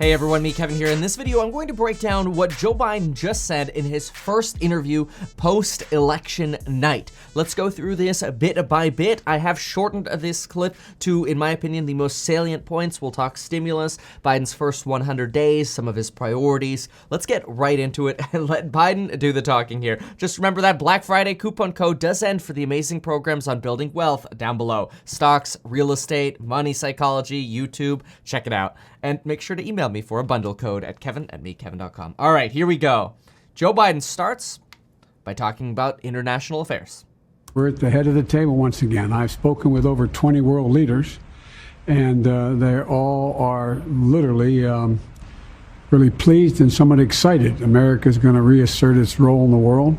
Hey everyone, me Kevin here. In this video, I'm going to break down what Joe Biden just said in his first interview post-election night. Let's go through this bit by bit. I have shortened this clip to, in my opinion, the most salient points. We'll talk stimulus, Biden's first 100 days, some of his priorities. Let's get right into it and let Biden do the talking here. Just remember that Black Friday coupon code does end for the amazing programs on building wealth down below. Stocks, real estate, money psychology, YouTube. Check it out. And make sure to email me for a bundle code at kevin@mekevin.com. All right, here we go. Joe Biden starts by talking about international affairs. We're at the head of the table once again. I've spoken with over 20 world leaders, and they all are literally really pleased and somewhat excited. America's going to reassert its role in the world.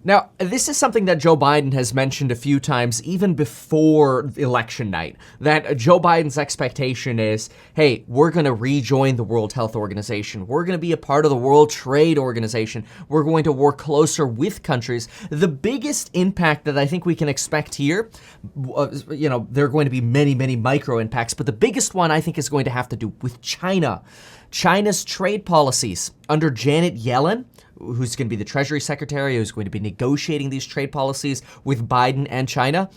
Now, this is something that Joe Biden has mentioned a few times, even before election night, that Joe Biden's expectation is, hey, we're going to rejoin the World Health Organization. We're going to be a part of the World Trade Organization. We're going to work closer with countries. The biggest impact that I think we can expect here, there are going to be many, many micro impacts, but the biggest one I think is going to have to do with China. China's trade policies under Janet Yellen, who's going to be the Treasury Secretary, who's going to be negotiating these trade policies with Biden and China,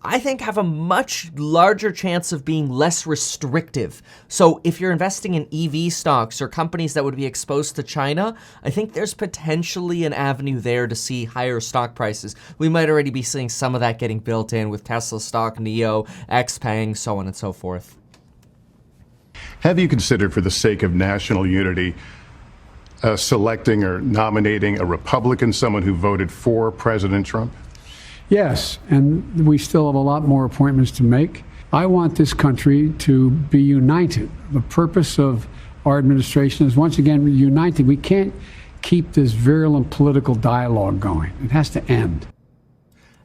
I think have a much larger chance of being less restrictive. So if you're investing in EV stocks or companies that would be exposed to China, I think there's potentially an avenue there to see higher stock prices. We might already be seeing some of that getting built in with Tesla stock, NIO, XPeng, so on and so forth. Have you considered, for the sake of national unity, selecting or nominating a Republican, someone who voted for President Trump? Yes, and we still have a lot more appointments to make. I want this country to be united. The purpose of our administration is, once again, united. We can't keep this virulent political dialogue going. It has to end.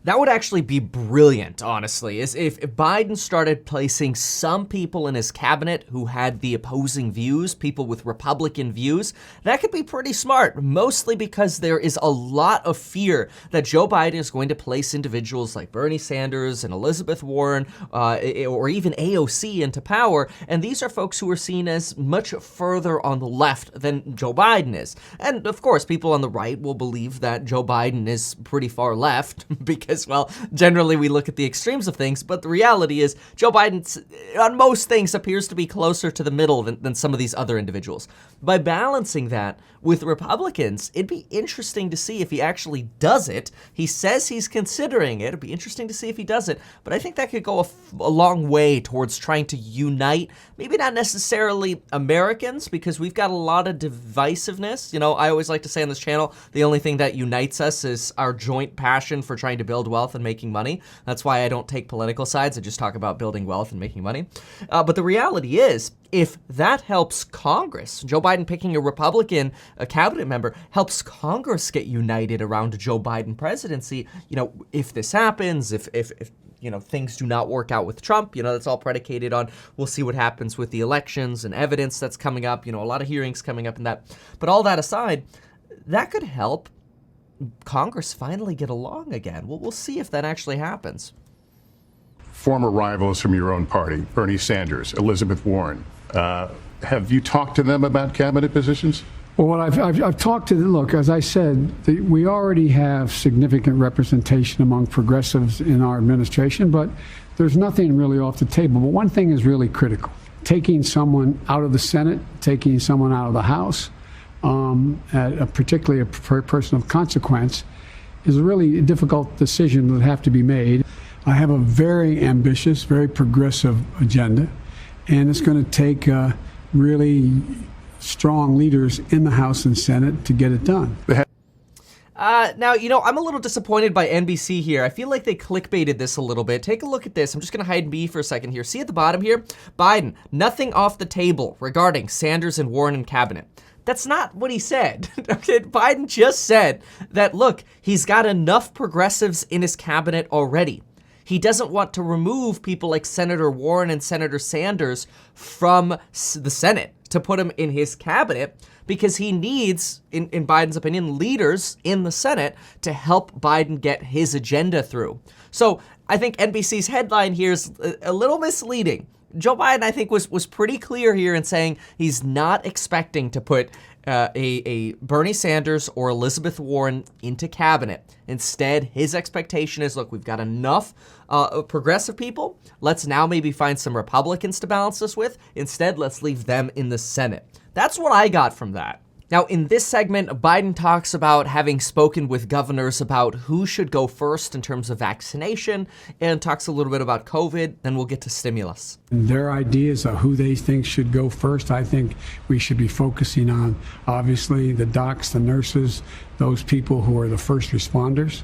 That would actually be brilliant, honestly, is if Biden started placing some people in his cabinet who had the opposing views, people with Republican views. That could be pretty smart, mostly because there is a lot of fear that Joe Biden is going to place individuals like Bernie Sanders and Elizabeth Warren or even AOC into power, and these are folks who are seen as much further on the left than Joe Biden is. And of course, people on the right will believe that Joe Biden is pretty far left because, well, generally we look at the extremes of things, but the reality is Joe Biden, on most things, appears to be closer to the middle than some of these other individuals. By balancing that with Republicans, it'd be interesting to see if he actually does it. He says he's considering it. It'd be interesting to see if he does it, but I think that could go a long way towards trying to unite, maybe not necessarily Americans, because we've got a lot of divisiveness. You know, I always like to say on this channel, the only thing that unites us is our joint passion for trying to build wealth and making money. That's why I don't take political sides. I just talk about building wealth and making money. But the reality is, if that helps Congress, Joe Biden picking a Republican, a cabinet member, helps Congress get united around Joe Biden presidency, if this happens, if things do not work out with Trump, that's all predicated on, we'll see what happens with the elections and evidence that's coming up, a lot of hearings coming up and that. But all that aside, that could help Congress finally get along again. We'll see if that actually happens. Former rivals from your own party, Bernie Sanders, Elizabeth Warren, have you talked to them about cabinet positions? Well, I've talked to them. Look, as I said, we already have significant representation among progressives in our administration, but there's nothing really off the table. But one thing is really critical. Taking someone out of the Senate, taking someone out of the House, particularly a person of consequence, is a really difficult decision that would have to be made. I have a very ambitious, very progressive agenda, and it's going to take really strong leaders in the House and Senate to get it done. Now, I'm a little disappointed by NBC here. I feel like they clickbaited this a little bit. Take a look at this. I'm just going to hide B for a second here. See at the bottom here? Biden, nothing off the table regarding Sanders and Warren in cabinet. That's not what he said. Okay, Biden just said that, look, he's got enough progressives in his cabinet already. He doesn't want to remove people like Senator Warren and Senator Sanders from the Senate to put them in his cabinet because he needs, in Biden's opinion, leaders in the Senate to help Biden get his agenda through. So I think NBC's headline here is a little misleading. Joe Biden, I think, was pretty clear here in saying he's not expecting to put a Bernie Sanders or Elizabeth Warren into cabinet. Instead, his expectation is, look, we've got enough progressive people. Let's now maybe find some Republicans to balance this with. Instead, let's leave them in the Senate. That's what I got from that. Now, in this segment, Biden talks about having spoken with governors about who should go first in terms of vaccination, and talks a little bit about COVID. Then we'll get to stimulus. Their ideas of who they think should go first, I think we should be focusing on, obviously, the docs, the nurses, those people who are the first responders.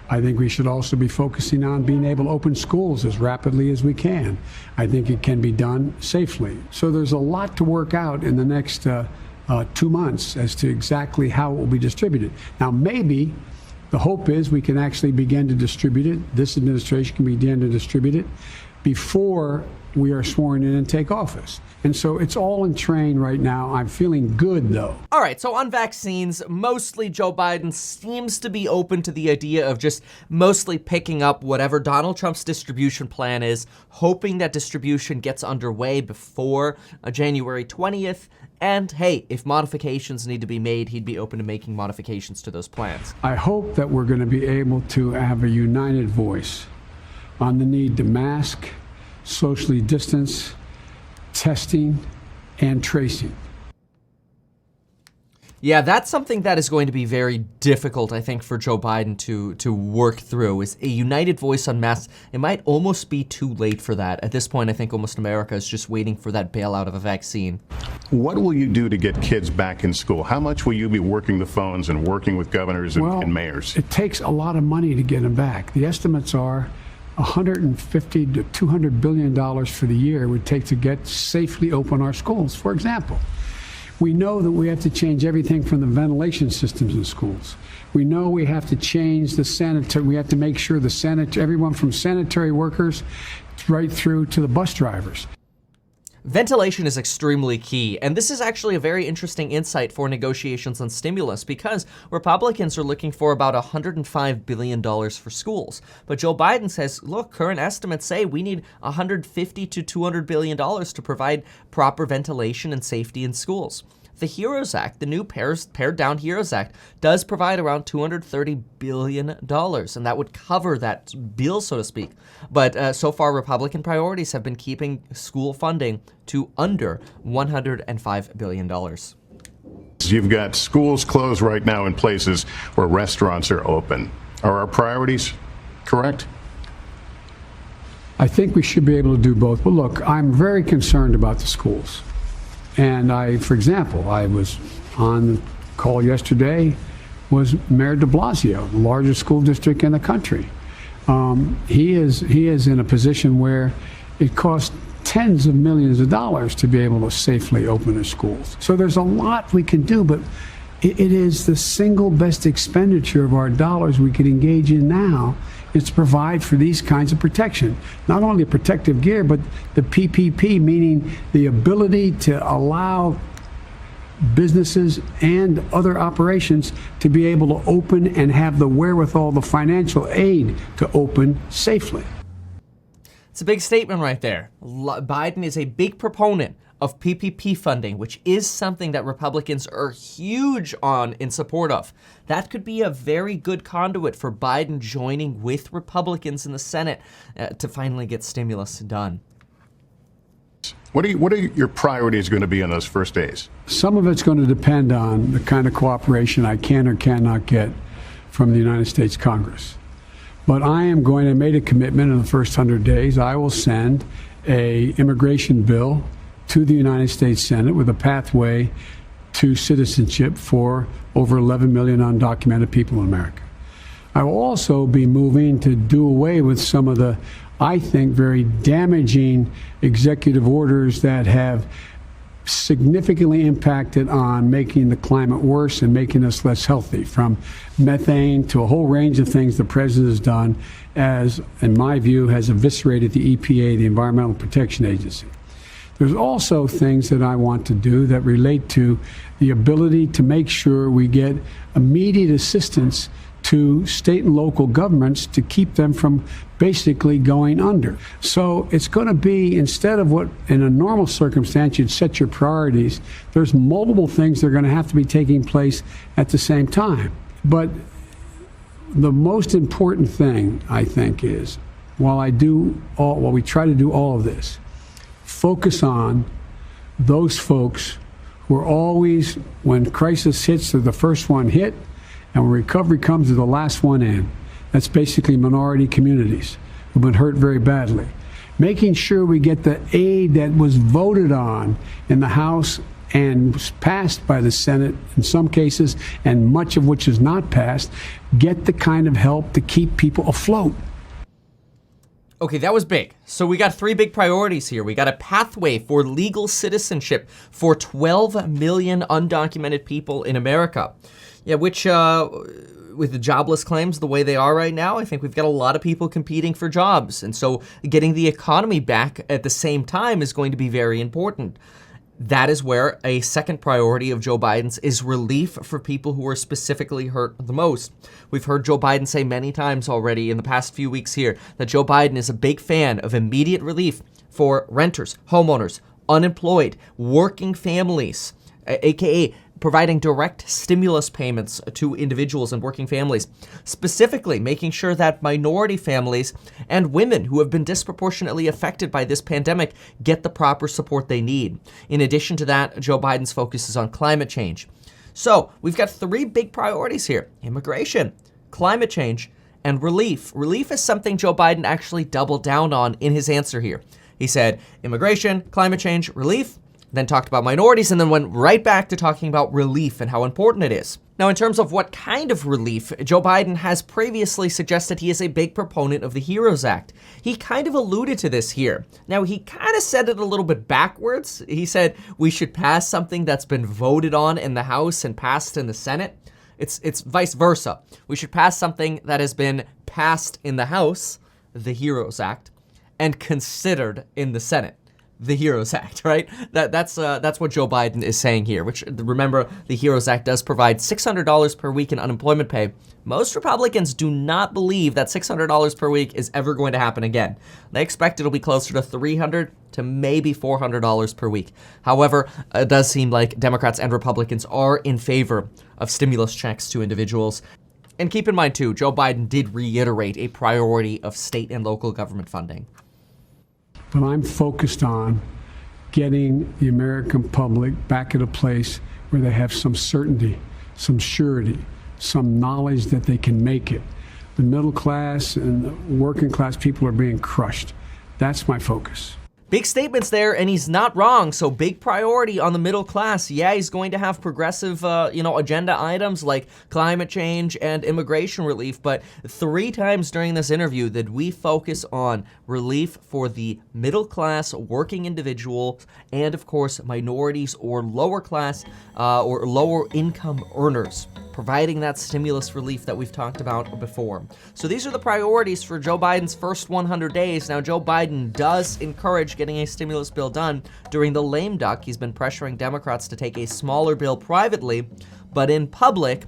I think we should also be focusing on being able to open schools as rapidly as we can. I think it can be done safely. So there's a lot to work out in the next 2 months as to exactly how it will be distributed. Now, maybe the hope is we can actually begin to distribute it. This administration can begin to distribute it before we are sworn in and take office. And so it's all in train right now. I'm feeling good, though. All right, so on vaccines, mostly Joe Biden seems to be open to the idea of just mostly picking up whatever Donald Trump's distribution plan is, hoping that distribution gets underway before January 20th. And hey, if modifications need to be made, he'd be open to making modifications to those plans. I hope that we're going to be able to have a united voice on the need to mask, socially distance, testing, and tracing. Yeah, that's something that is going to be very difficult, I think, for Joe Biden to work through, is a united voice on masks. It might almost be too late for that. At this point, I think almost America is just waiting for that bailout of a vaccine. What will you do to get kids back in school? How much will you be working the phones and working with governors and mayors? It takes a lot of money to get them back. The estimates are $150 to $200 billion for the year it would take to get safely open our schools. For example, we know that we have to change everything from the ventilation systems in schools. We know we have to change the sanitary. We have to make sure everyone from sanitary workers right through to the bus drivers. Ventilation is extremely key, and this is actually a very interesting insight for negotiations on stimulus because Republicans are looking for about $105 billion for schools. But Joe Biden says, look, current estimates say we need $150 to $200 billion to provide proper ventilation and safety in schools. The HEROES Act, the new pared down HEROES Act, does provide around $230 billion, and that would cover that bill, so to speak. But so far, Republican priorities have been keeping school funding to under $105 billion. You've got schools closed right now in places where restaurants are open. Are our priorities correct? I think we should be able to do both. But look, I'm very concerned about the schools. And for example, I was on the call yesterday, was Mayor de Blasio, the largest school district in the country. He is in a position where it costs tens of millions of dollars to be able to safely open the schools. So there's a lot we can do, but it is the single best expenditure of our dollars we could engage in now is to provide for these kinds of protection. Not only protective gear, but the PPP, meaning the ability to allow businesses and other operations to be able to open and have the wherewithal, the financial aid to open safely. It's a big statement right there. Biden is a big proponent of PPP funding, which is something that Republicans are huge on in support of. That could be a very good conduit for Biden joining with Republicans in the Senate to finally get stimulus done. What are your priorities going to be on those first days? Some of it's going to depend on the kind of cooperation I can or cannot get from the United States Congress. But I am going to make a commitment in the first 100 days. I will send an immigration bill to the United States Senate with a pathway to citizenship for over 11 million undocumented people in America. I will also be moving to do away with some of the, I think, very damaging executive orders that have significantly impacted on making the climate worse and making us less healthy, from methane to a whole range of things the president has done, as, in my view, has eviscerated the EPA, the Environmental Protection Agency. There's also things that I want to do that relate to the ability to make sure we get immediate assistance to state and local governments to keep them from basically going under. So it's going to be, instead of what in a normal circumstance you'd set your priorities, there's multiple things that are going to have to be taking place at the same time. But the most important thing, I think, is while we try to do all of this, focus on those folks who are always, when crisis hits, they're the first one hit, and when recovery comes, they're the last one in. That's basically minority communities who've been hurt very badly. Making sure we get the aid that was voted on in the House and was passed by the Senate in some cases, and much of which is not passed, get the kind of help to keep people afloat. Okay, that was big. So we got 3 big priorities here. We got a pathway for legal citizenship for 12 million undocumented people in America. Yeah, which, with the jobless claims the way they are right now, I think we've got a lot of people competing for jobs. And so getting the economy back at the same time is going to be very important. That is where a second priority of Joe Biden's is relief for people who are specifically hurt the most. We've heard Joe Biden say many times already in the past few weeks here that Joe Biden is a big fan of immediate relief for renters, homeowners, unemployed, working families, aka providing direct stimulus payments to individuals and working families, specifically making sure that minority families and women who have been disproportionately affected by this pandemic get the proper support they need. In addition to that, Joe Biden's focus is on climate change. So we've got 3 big priorities here: immigration, climate change, and relief. Relief is something Joe Biden actually doubled down on in his answer here. He said immigration, climate change, relief, then talked about minorities, and then went right back to talking about relief and how important it is. Now, in terms of what kind of relief, Joe Biden has previously suggested he is a big proponent of the HEROES Act. He kind of alluded to this here. Now, he kind of said it a little bit backwards. He said we should pass something that's been voted on in the House and passed in the Senate. It's vice versa. We should pass something that has been passed in the House, the HEROES Act, and considered in the Senate, the HEROES Act, right? That's what Joe Biden is saying here, which, remember, the HEROES Act does provide $600 per week in unemployment pay. Most Republicans do not believe that $600 per week is ever going to happen again. They expect it'll be closer to $300 to maybe $400 per week. However, it does seem like Democrats and Republicans are in favor of stimulus checks to individuals. And keep in mind, too, Joe Biden did reiterate a priority of state and local government funding. But I'm focused on getting the American public back at a place where they have some certainty, some surety, some knowledge that they can make it. The middle class and the working class people are being crushed. That's my focus. Big statements there, and he's not wrong. So big priority on the middle class. Yeah, he's going to have progressive, agenda items like climate change and immigration relief. But 3 times during this interview did we focus on relief for the middle class working individual and, of course, minorities or lower class or lower income earners, providing that stimulus relief that we've talked about before. So these are the priorities for Joe Biden's first 100 days. Now, Joe Biden does encourage getting a stimulus bill done. During the lame duck, he's been pressuring Democrats to take a smaller bill privately, but in public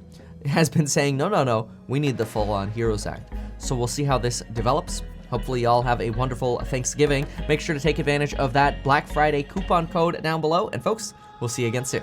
has been saying, no, we need the full-on HEROES Act. So we'll see how this develops. Hopefully y'all have a wonderful Thanksgiving. Make sure to take advantage of that Black Friday coupon code down below. And folks, we'll see you again soon.